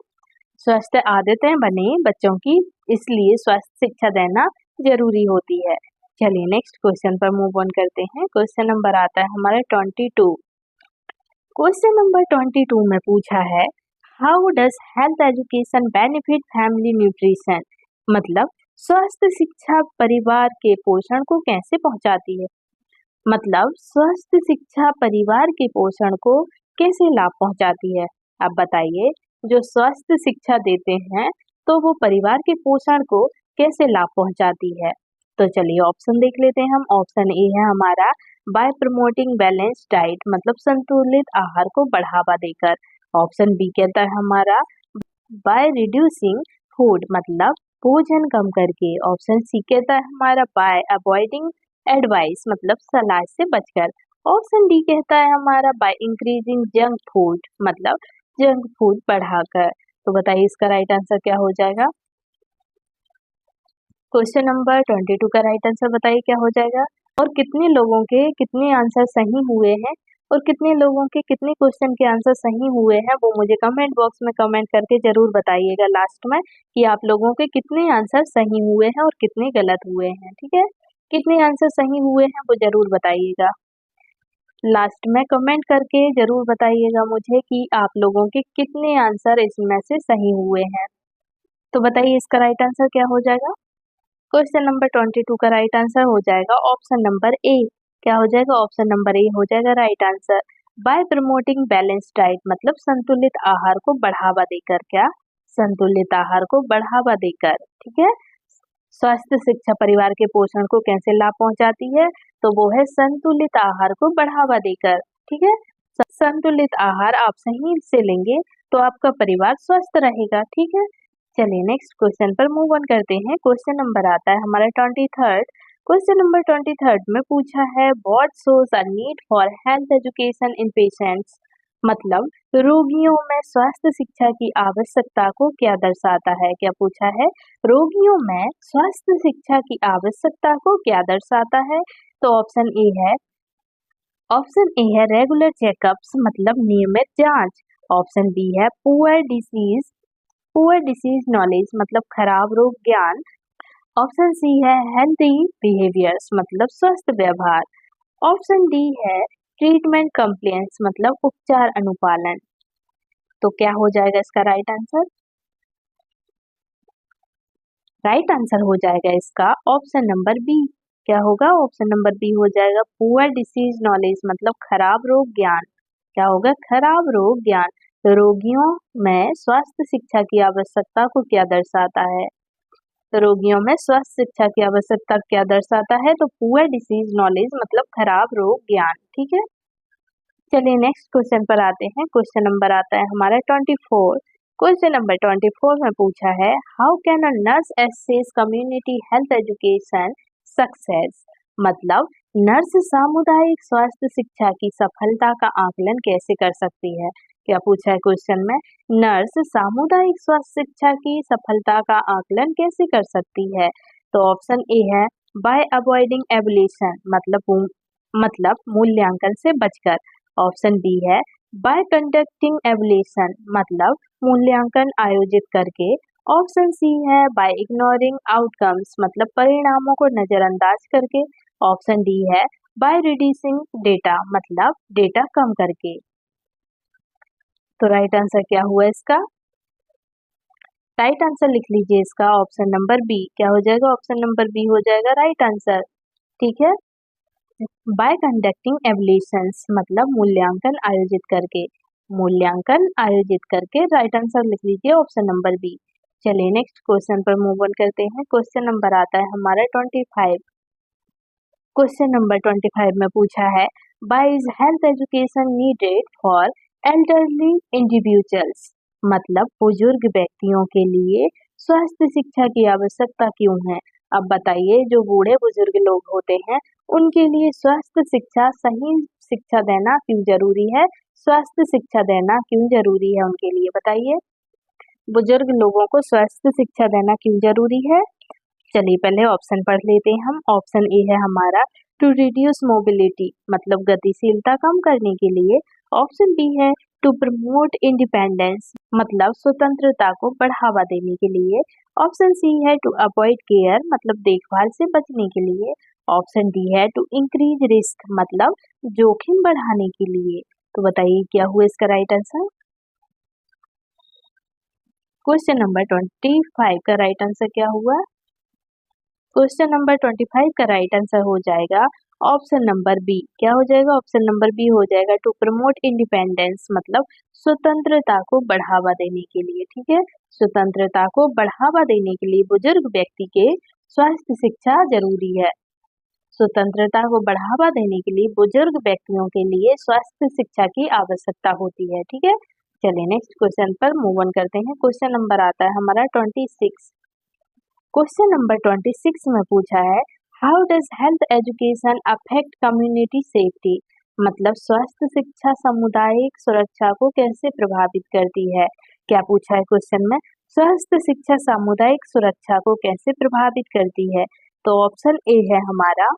स्वस्थ आदतें बने बच्चों की, इसलिए स्वस्थ शिक्षा देना जरूरी होती है। चलिए नेक्स्ट क्वेश्चन पर मूव ऑन करते हैं। क्वेश्चन नंबर आता है हमारा 22। क्वेश्चन नंबर 22 में पूछा है, how does health education benefit family nutrition, मतलब स्वस्थ शिक्षा परिवार के पोषण को कैसे पहुंचाती है, मतलब स्वस्थ शिक्षा परिवार के पोषण को कैसे लाभ पहुंचाती है। अब बताइए, जो स्वस्थ शिक्षा देते हैं तो वो परिवार के पोषण को कैसे लाभ पहुंचाती है। तो चलिए ऑप्शन देख लेते हैं हम। ऑप्शन ए है हमारा, बाय प्रमोटिंग बैलेंस डाइट, मतलब संतुलित आहार को बढ़ावा देकर। ऑप्शन बी कहता है हमारा, बाय रिड्यूसिंग फूड, मतलब भोजन कम करके। ऑप्शन सी कहता है हमारा, बाय अवॉइडिंग एडवाइस, मतलब सलाह से बचकर। ऑप्शन डी कहता है हमारा, बाय इंक्रीजिंग जंक फूड, मतलब जंक फूड बढ़ाकर। तो बताइए इसका राइट आंसर क्या हो जाएगा। क्वेश्चन नंबर 22 का राइट आंसर बताइए क्या हो जाएगा, और कितने लोगों के कितने आंसर सही हुए हैं, और कितने लोगों के कितने क्वेश्चन के आंसर सही हुए हैं वो मुझे कमेंट बॉक्स में कमेंट करके जरूर बताइएगा लास्ट में, कि आप लोगों के कितने आंसर सही हुए हैं और कितने गलत हुए हैं। ठीक है, कितने आंसर सही हुए हैं वो जरूर बताइएगा लास्ट में कमेंट करके, जरूर बताइएगा मुझे कि आप लोगों के कितने आंसर इसमें से सही हुए हैं। तो बताइए इसका राइट आंसर क्या हो जाएगा। क्वेश्चन नंबर 22 का राइट आंसर हो जाएगा ऑप्शन नंबर ए। क्या हो जाएगा? ऑप्शन नंबर ए हो जाएगा right answer. Bye promoting balance diet, मतलब संतुलित आहार को बढ़ावा देकर। क्या? संतुलित आहार को बढ़ावा देकर। ठीक है, स्वास्थ्य शिक्षा परिवार के पोषण को कैसे लाभ पहुंचाती है, तो वो है संतुलित आहार को बढ़ावा देकर। ठीक है, संतुलित आहार आप सही से लेंगे तो आपका परिवार स्वस्थ रहेगा। ठीक है, चलिए नेक्स्ट क्वेश्चन पर मूव ऑन करते हैं। क्वेश्चन नंबर आता है हमारा 23। क्वेश्चन नंबर 23 में पूछा है, what shows a need for health education in patients, मतलब रोगियों में स्वास्थ्य शिक्षा की आवश्यकता को क्या दर्शाता है। क्या पूछा है? रोगियों में स्वास्थ्य शिक्षा की आवश्यकता को क्या दर्शाता है। तो ऑप्शन ए है, ऑप्शन ए है रेगुलर चेकअप्स, मतलब नियमित जांच। ऑप्शन बी है पुअर डिसीज नॉलेज, मतलब खराब रोग ज्ञान। ऑप्शन सी है हेल्थी बिहेवियर्स, मतलब स्वस्थ व्यवहार। ऑप्शन डी है ट्रीटमेंट कंप्लेंट्स, मतलब उपचार अनुपालन। तो क्या हो जाएगा इसका राइट आंसर? राइट आंसर हो जाएगा इसका ऑप्शन नंबर बी। क्या होगा? ऑप्शन नंबर बी हो जाएगा, पुअर डिसीज नॉलेज, मतलब खराब रोग ज्ञान। क्या होगा? खराब रोग ज्ञान। तो रोगियों में स्वास्थ्य शिक्षा की आवश्यकता को क्या दर्शाता है, तो रोगियों में स्वास्थ्य शिक्षा की आवश्यकता क्या दर्शाता है, तो पुअर डिसीज नॉलेज, मतलब खराब रोग ज्ञान। ठीक है, चलिए नेक्स्ट क्वेश्चन पर आते हैं। क्वेश्चन नंबर आता है हमारा 24। क्वेश्चन नंबर 24 में पूछा है, how can a nurse assess community health education success, मतलब नर्स सामुदायिक स्वास्थ्य शिक्षा की सफलता का आकलन कैसे कर सकती है। क्या पूछा है क्वेश्चन में, नर्स सामुदायिक स्वास्थ्य शिक्षा की सफलता का आकलन कैसे कर सकती है। तो ऑप्शन ए है, बाय अवॉइडिंग एवल्यूशन, मतलब मूल्यांकन से बचकर। ऑप्शन बी है, बाय कंडक्टिंग एवल्यूशन, मतलब मूल्यांकन आयोजित करके। ऑप्शन सी है, बाय इग्नोरिंग आउटकम्स, मतलब परिणामों को नजरअंदाज करके। ऑप्शन डी है, बाय रिड्यूसिंग डेटा, मतलब डेटा कम करके। तो राइट आंसर क्या हुआ इसका? राइट आंसर लिख लीजिए इसका ऑप्शन नंबर बी। क्या हो जाएगा? ऑप्शन नंबर बी हो जाएगा राइट आंसर। ठीक है, बाय कंडक्टिंग एवल्यूशंस, मतलब मूल्यांकन आयोजित करके। मूल्यांकन आयोजित करके राइट आंसर लिख लीजिए ऑप्शन नंबर बी। चलिए नेक्स्ट क्वेश्चन पर मूव ऑन करते हैं। क्वेश्चन नंबर आता है हमारा 25। क्वेश्चन नंबर 25 में पूछा है, why is health education needed for elderly individuals, मतलब बुजुर्ग व्यक्तियों के लिए स्वास्थ्य शिक्षा की आवश्यकता क्यों है। अब बताइए, जो बूढ़े बुजुर्ग लोग होते हैं उनके लिए स्वास्थ्य शिक्षा, सही शिक्षा देना क्यों जरूरी है, स्वास्थ्य शिक्षा देना क्यों जरूरी है उनके लिए, बताइए। बुजुर्ग लोगों को स्वास्थ्य शिक्षा देना क्यों जरूरी है? चलिए पहले ऑप्शन पढ़ लेते हैं हम। ऑप्शन ए है हमारा टू रिड्यूस मोबिलिटी, मतलब गतिशीलता कम करने के लिए। ऑप्शन बी है टू प्रमोट इंडिपेंडेंस, मतलब स्वतंत्रता को बढ़ावा देने के लिए। ऑप्शन सी है टू अवॉइड केयर, मतलब देखभाल से बचने के लिए। ऑप्शन डी है टू इंक्रीज रिस्क, मतलब जोखिम बढ़ाने के लिए। तो बताइए क्या हुआ इसका राइट आंसर? क्वेश्चन नंबर 25 का राइट आंसर क्या हुआ? क्वेश्चन नंबर 25 का राइट आंसर हो जाएगा ऑप्शन नंबर बी। क्या हो जाएगा? ऑप्शन नंबर बी हो जाएगा टू प्रमोट इंडिपेंडेंस, मतलब स्वतंत्रता को बढ़ावा देने के लिए। ठीक है, स्वतंत्रता को बढ़ावा देने के लिए बुजुर्ग व्यक्ति के स्वास्थ्य शिक्षा जरूरी है। स्वतंत्रता को बढ़ावा देने के लिए बुजुर्ग व्यक्तियों के लिए स्वास्थ्य शिक्षा की आवश्यकता होती है। ठीक है, चलिए नेक्स्ट क्वेश्चन पर मूव ऑन करते हैं। क्वेश्चन नंबर आता है हमारा 26। क्वेश्चन नंबर 26 में पूछा है how does health education affect community safety, मतलब स्वास्थ्य शिक्षा सामुदायिक सुरक्षा को कैसे प्रभावित करती है। क्या पूछा है क्वेश्चन में? स्वास्थ्य शिक्षा सामुदायिक सुरक्षा को कैसे प्रभावित करती है। तो ऑप्शन ए है हमारा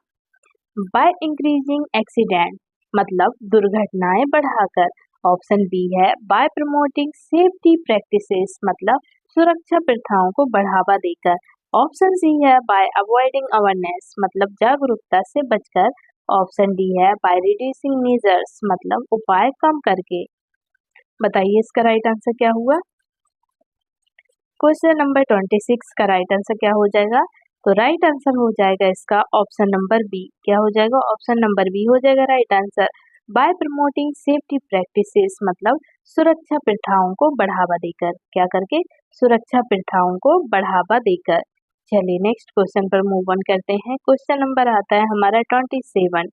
बाय इंक्रीजिंग एक्सीडेंट, मतलब दुर्घटनाएं बढ़ाकर। ऑप्शन बी है बाय प्रमोटिंग सेफ्टी प्रैक्टिसेस, मतलब सुरक्षा प्रथाओं को बढ़ावा देकर। ऑप्शन सी है बाय अवॉइडिंग अवेयरनेस, मतलब जागरूकता से बचकर। ऑप्शन डी है बाय रिड्यूसिंग मेजर्स, मतलब उपाय कम करके। बताइए इसका राइट आंसर क्या हुआ? क्वेश्चन नंबर 26 का राइट आंसर क्या हो जाएगा? तो राइट आंसर हो जाएगा इसका ऑप्शन नंबर बी। क्या हो जाएगा? ऑप्शन नंबर बी हो जाएगा right answer. Bye promoting safety practices, मतलब सुरक्षा प्रथाओं को बढ़ावा देकर। क्या करके? सुरक्षा प्रथाओं को बढ़ावा देकर। चलिए नेक्स्ट क्वेश्चन पर मूव ऑन करते हैं। क्वेश्चन नंबर आता है हमारा 27।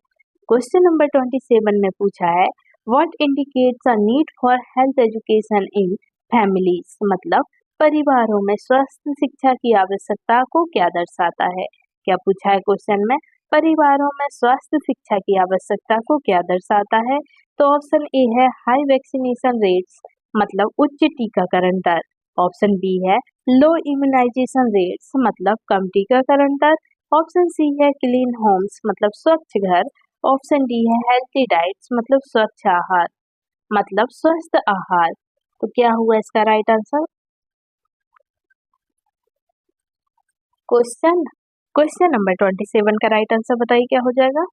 क्वेश्चन नंबर 27 में पूछा है what indicates a need for health education in families, मतलब परिवारों में स्वास्थ्य शिक्षा की आवश्यकता को क्या दर्शाता है। क्या पूछा है क्वेश्चन में? परिवारों में स्वास्थ्य शिक्षा की आवश्यकता को क्या दर्शाता है। तो ऑप्शन ए है हाई वैक्सीनेशन रेट्स, मतलब उच्च टीकाकरण दर। ऑप्शन बी है लो इम्यूनाइजेशन रेट्स, मतलब कम टीकाकरण दर। ऑप्शन सी है क्लीन होम्स, मतलब स्वच्छ घर। ऑप्शन डी है हेल्थी डाइट्स, मतलब स्वच्छ आहार, मतलब स्वस्थ आहार। तो क्या हुआ इसका राइट आंसर? क्वेश्चन नंबर 27 का राइट आंसर बताइए क्या हो जाएगा?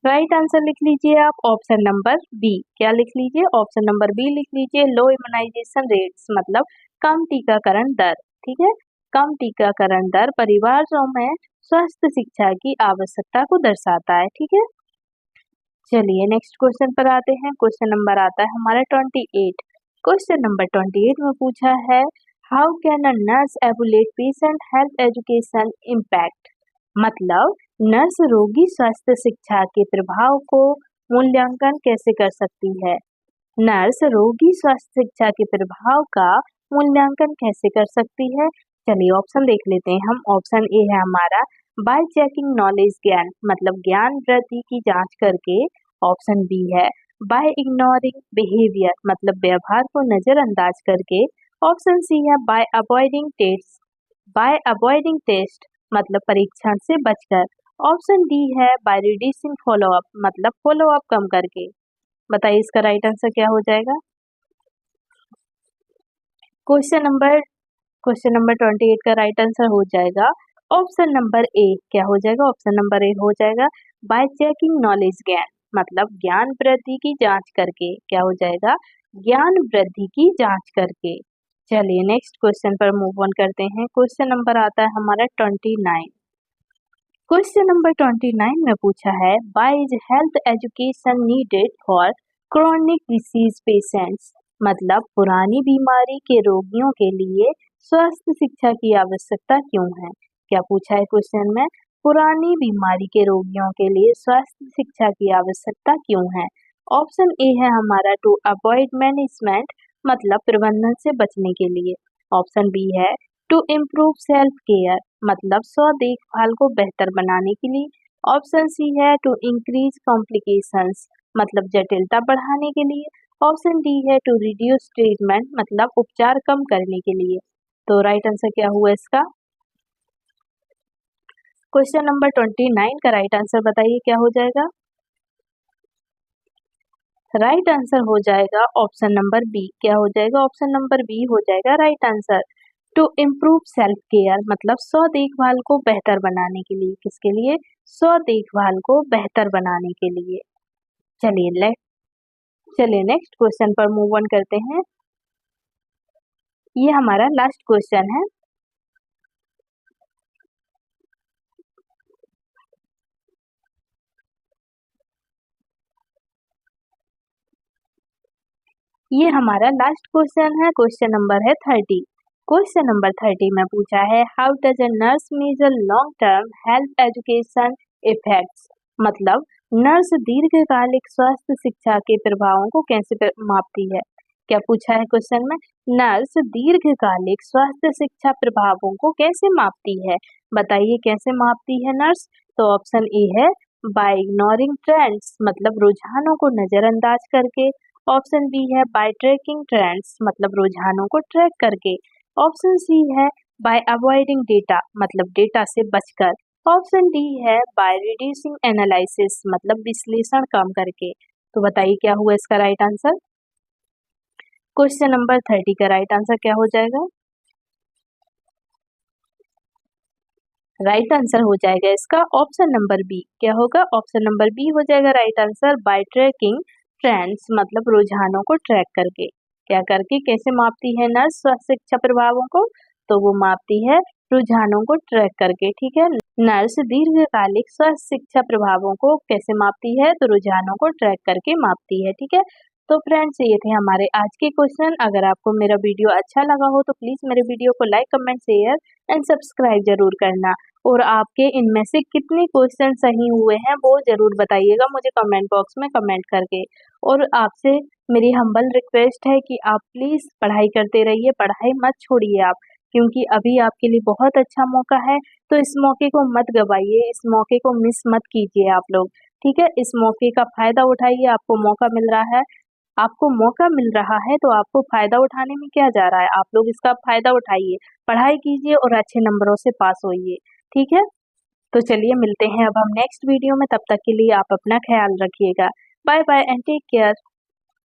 राइट आंसर लिख लीजिए आप ऑप्शन नंबर बी। क्या लिख लीजिए? ऑप्शन नंबर बी लिख लीजिए लो इम्यूनाइजेशन रेट्स, मतलब कम टीकाकरण दर। ठीक है, कम टीकाकरण दर परिवारों में स्वास्थ्य शिक्षा की आवश्यकता को दर्शाता है। ठीक है, चलिए नेक्स्ट क्वेश्चन पर आते हैं। क्वेश्चन नंबर आता है हमारा 28। क्वेश्चन नंबर 28 में पूछा है how can a nurse evaluate patient health education impact, मतलब नर्स रोगी स्वास्थ्य शिक्षा के प्रभाव को मूल्यांकन कैसे कर सकती है। नर्स रोगी स्वास्थ्य शिक्षा के प्रभाव का मूल्यांकन कैसे कर सकती है। चलिए ऑप्शन देख लेते हैं हम। ऑप्शन ए है हमारा बाय चेकिंग नॉलेज ज्ञान, मतलब ज्ञान वृद्धि की जांच करके। ऑप्शन बी है बाय इग्नोरिंग बिहेवियर, मतलब व्यवहार को नजरअंदाज करके। ऑप्शन सी है बाय अवॉइडिंग टेस्ट, मतलब परीक्षण से बचकर। ऑप्शन डी है बाय रिड्यूसिंग फॉलोअप, मतलब फॉलोअप कम करके। बताइए इसका राइट आंसर क्या हो जाएगा? क्वेश्चन नंबर 28 का राइट आंसर हो जाएगा ऑप्शन नंबर ए। क्या हो जाएगा? ऑप्शन नंबर ए हो जाएगा बाय चेकिंग नॉलेज ज्ञान, मतलब ज्ञान वृद्धि की जांच करके। क्या हो जाएगा? ज्ञान वृद्धि की जांच करके। चलिए नेक्स्ट क्वेश्चन पर मूव ऑन करते हैं। क्वेश्चन नंबर आता है हमारा 29। क्वेश्चन नंबर 29 में पूछा है why is health education needed for chronic disease patients, मतलब पुरानी बीमारी के रोगियों के लिए स्वास्थ्य शिक्षा की आवश्यकता क्यों है। क्या पूछा है क्वेश्चन में? पुरानी बीमारी के रोगियों के लिए स्वास्थ्य शिक्षा की आवश्यकता क्यों है। ऑप्शन ए है हमारा टू अवॉइड मैनेजमेंट, मतलब प्रबंधन से बचने के लिए। ऑप्शन बी है टू इम्प्रूव सेल्फ केयर, मतलब स्व देखभाल को बेहतर बनाने के लिए। ऑप्शन सी है टू इंक्रीज कॉम्प्लिकेशंस, मतलब जटिलता बढ़ाने के लिए। ऑप्शन डी है टू रिड्यूस ट्रीटमेंट मतलब उपचार कम करने के लिए। तो राइट आंसर क्या हुआ इसका? क्वेश्चन नंबर 29 का राइट आंसर बताइए क्या हो जाएगा? राइट आंसर हो जाएगा ऑप्शन नंबर बी। क्या हो जाएगा? ऑप्शन नंबर बी हो जाएगा right answer. To improve self care मतलब स्व देखभाल को बेहतर बनाने के लिए। किसके लिए? स्व देखभाल को बेहतर बनाने के लिए। चलिए नेक्स्ट क्वेश्चन पर मूव ऑन करते हैं। ये हमारा लास्ट क्वेश्चन है। ये हमारा लास्ट क्वेश्चन है। क्वेश्चन नंबर है 30। क्वेश्चन नंबर 30 में पूछा है how does a nurse measure long term health education effects मतलब नर्स दीर्घकालिक स्वास्थ्य शिक्षा के प्रभावों को कैसे मापती है। क्या पूछा है क्वेश्चन में? नर्स दीर्घकालिक स्वास्थ्य शिक्षा प्रभावों को कैसे मापती है, बताइए कैसे मापती है नर्स। तो ऑप्शन ए है बाय इग्नोरिंग ट्रेंड्स मतलब रुझानों को नजरअंदाज करके। ऑप्शन बी है बाय ट्रैकिंग ट्रेंड्स मतलब रुझानों को ट्रैक करके। ऑप्शन सी है बाय अवॉइडिंग डेटा मतलब डेटा से बचकर। ऑप्शन डी है बाय रिड्यूसिंग एनालिसिस मतलब विश्लेषण कम करके। तो बताइए क्या हुआ इसका राइट आंसर? क्वेश्चन नंबर 30 का राइट आंसर क्या हो जाएगा? राइट आंसर हो जाएगा इसका ऑप्शन नंबर बी। क्या होगा? ऑप्शन नंबर बी हो जाएगा right answer. By tracking trends मतलब रुझानों को ट्रैक करके। क्या करके? कैसे मापती है नर्स स्वास्थ्य शिक्षा प्रभावों को? तो वो मापती है रुझानों को ट्रैक करके। ठीक है, नर्स दीर्घकालिक स्वास्थ्य शिक्षा प्रभावों को कैसे मापती है? तो रुझानों को ट्रैक करके मापती है। ठीक है, तो फ्रेंड्स ये थे हमारे आज के क्वेश्चन। अगर आपको मेरा वीडियो अच्छा लगा हो तो प्लीज मेरे वीडियो को like comment share and subscribe जरूर करना। और आपके इनमें से कितने क्वेश्चन सही हुए हैं वो जरूर बताइएगा मुझे कमेंट बॉक्स में कमेंट करके। और आपसे मेरी हम्बल रिक्वेस्ट है कि आप प्लीज पढ़ाई करते रहिए, पढ़ाई मत छोड़िए आप, क्योंकि अभी आपके लिए बहुत अच्छा मौका है। तो इस मौके को मत गवाइए, इस मौके को मिस मत कीजिए आप लोग। ठीक है, इस मौके का फायदा उठाइए। आपको मौका मिल रहा है तो आपको फायदा उठाने में क्या जा रहा है। आप लोग इसका फायदा उठाइए, पढ़ाई कीजिए और अच्छे नंबरों से पास होइए। ठीक है, तो चलिए मिलते हैं अब हम नेक्स्ट वीडियो में। तब तक के लिए आप अपना ख्याल रखिएगा। Bye bye and take care.